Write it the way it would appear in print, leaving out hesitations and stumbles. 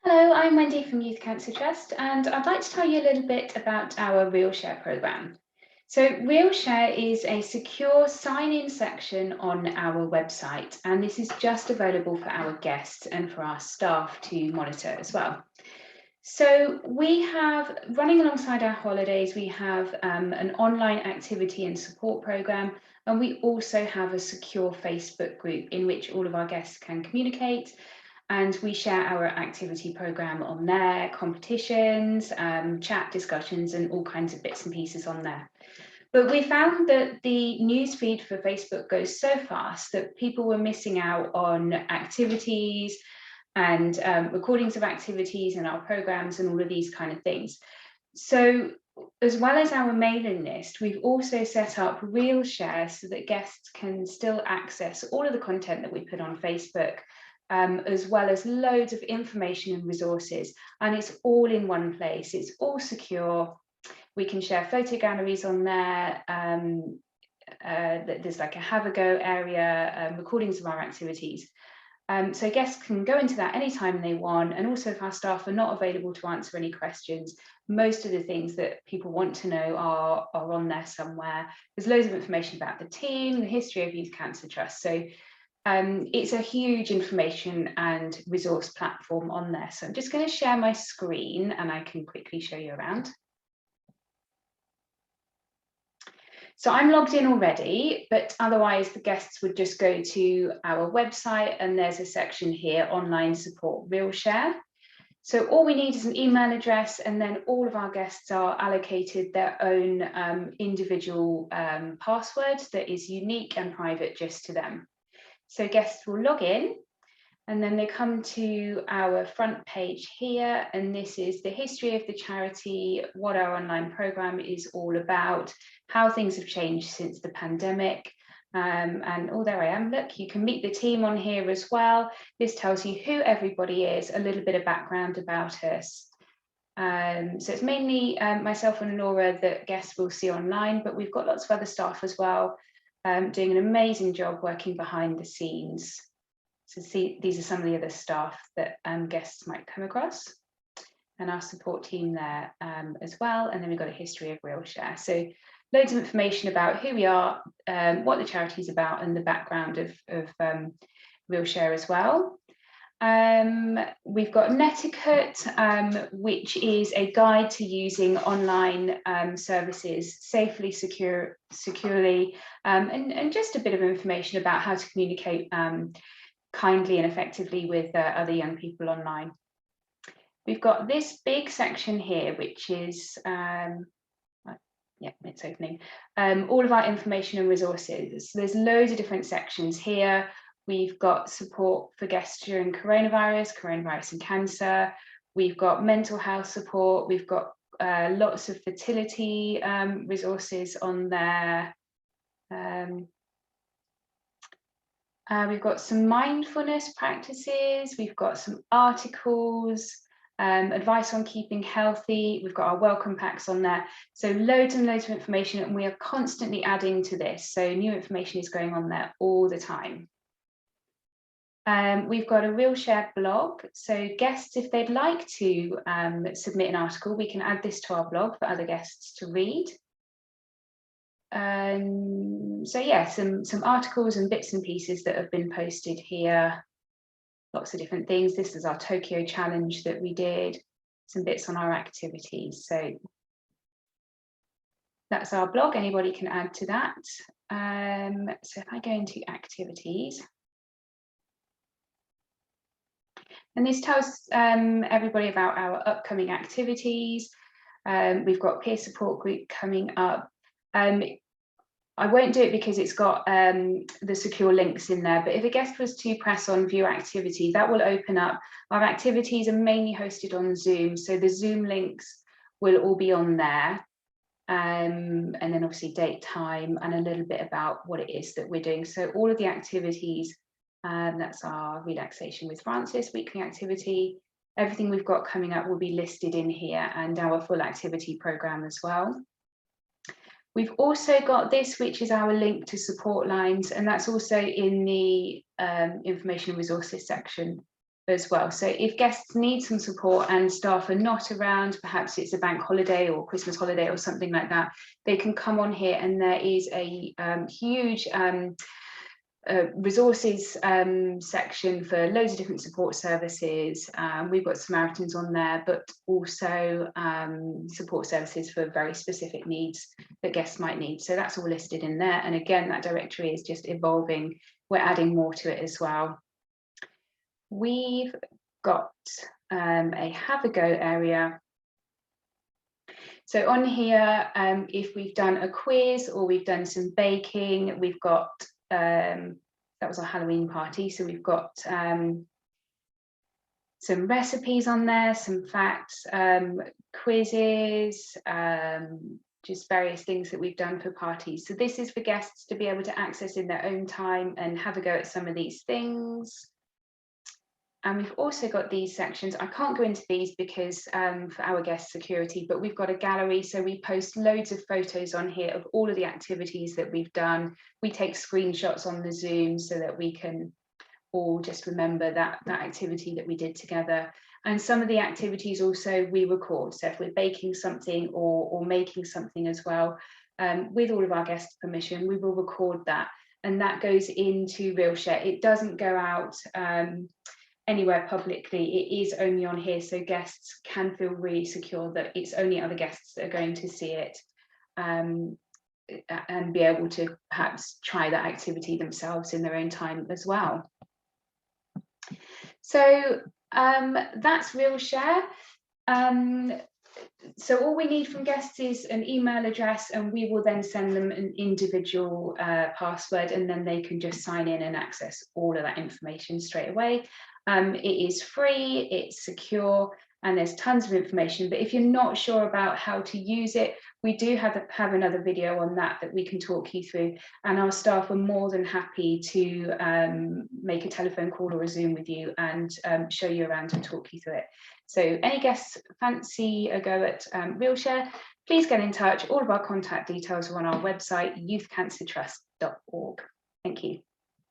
Hello, I'm Wendy from Youth Cancer Trust, and I'd like to tell you a little bit about our Realshare programme. So Realshare is a secure sign-in section on our website, and this is just available for our guests and for our staff to monitor as well. So we have, running alongside our holidays, we have an online activity and support programme, and we also have a secure Facebook group in which all of our guests can communicate. And we share our activity programme on there, competitions, chat discussions, and all kinds of bits and pieces on there. But we found that the newsfeed for Facebook goes so fast that people were missing out on activities and recordings of activities and our programmes and all of these kind of things. So as well as our mailing list, we've also set up Realshare so that guests can still access all of the content that we put on Facebook, as well as loads of information and resources, and it's all in one place. It's all secure. We can share photo galleries on there. There's like a have a go area, recordings of our activities. So guests can go into that anytime they want, and also if our staff are not available to answer any questions, most of the things that people want to know are on there somewhere. There's loads of information about the team, the history of Youth Cancer Trust. So it's a huge information and resource platform on there. So I'm just going to share my screen and I can quickly show you around. So I'm logged in already, but otherwise the guests would just go to our website and there's a section here, online support Realshare. So all we need is an email address, and then all of our guests are allocated their own individual password that is unique and private just to them. So guests will log in and then they come to our front page here, and this is the history of the charity, what our online programme is all about, how things have changed since the pandemic. And oh, there I am. Look, you can meet the team on here as well. This tells you who everybody is, a little bit of background about us. So it's mainly myself and Laura that guests will see online, but we've got lots of other staff as well, doing an amazing job working behind the scenes. So see, these are some of the other staff that guests might come across, and our support team there as well. And then we've got a history of Realshare. So loads of information about who we are, what the charity is about, and the background of Realshare as well. We've got Netiquette, which is a guide to using online services safely, securely, and just a bit of information about how to communicate kindly and effectively with other young people online. We've got this big section here, which is, yeah, it's opening, all of our information and resources. So there's loads of different sections here. We've got support for guests during coronavirus and cancer. We've got mental health support. We've got lots of fertility resources on there. We've got some mindfulness practices. We've got some articles, advice on keeping healthy. We've got our welcome packs on there. So loads and loads of information, and we are constantly adding to this. So new information is going on there all the time. We've got a Realshare blog. So guests, if they'd like to submit an article, we can add this to our blog for other guests to read. So yeah, some articles and bits and pieces that have been posted here. Lots of different things. This is our Tokyo challenge that we did, some bits on our activities. So that's our blog. Anybody can add to that. So if I go into activities, and this tells everybody about our upcoming activities. We've got peer support group coming up. I won't do it because it's got the secure links in there, but if a guest was to press on view activity, that will open up. Our activities are mainly hosted on Zoom, so the Zoom links will all be on there. And then obviously date, time, and a little bit about what it is that we're doing. So all of the activities, that's our Relaxation with Francis weekly activity. Everything we've got coming up will be listed in here, and our full activity programme as well. We've also got this, which is our link to support lines, and that's also in the information and resources section as well. So if guests need some support and staff are not around, perhaps it's a bank holiday or Christmas holiday or something like that, they can come on here, and there is a huge resources section for loads of different support services. We've got Samaritans on there, but also support services for very specific needs that guests might need. So that's all listed in there. And again, that directory is just evolving. We're adding more to it as well. We've got a have a go area. So on here, if we've done a quiz or we've done some baking, we've got, that was our Halloween party. So we've got some recipes on there, some facts, quizzes, just various things that we've done for parties. So this is for guests to be able to access in their own time and have a go at some of these things. And we've also got these sections. I can't go into these because for our guest security, but we've got a gallery. So we post loads of photos on here of all of the activities that we've done. We take screenshots on the Zoom so that we can all just remember that activity that we did together. And some of the activities also we record. So if we're baking something or making something as well, with all of our guests' permission, we will record that. And that goes into Realshare. It doesn't go out anywhere publicly. It is only on here, so guests can feel really secure that it's only other guests that are going to see it, and be able to perhaps try that activity themselves in their own time as well. So that's Realshare. So all we need from guests is an email address, and we will then send them an individual password, and then they can just sign in and access all of that information straight away. It is free, it's secure, and there's tons of information. But if you're not sure about how to use it, we do have another video on that we can talk you through, and our staff are more than happy to make a telephone call or a Zoom with you and show you around and talk you through it. So any guests fancy a go at Realshare, please get in touch. All of our contact details are on our website, youthcancertrust.org. Thank you.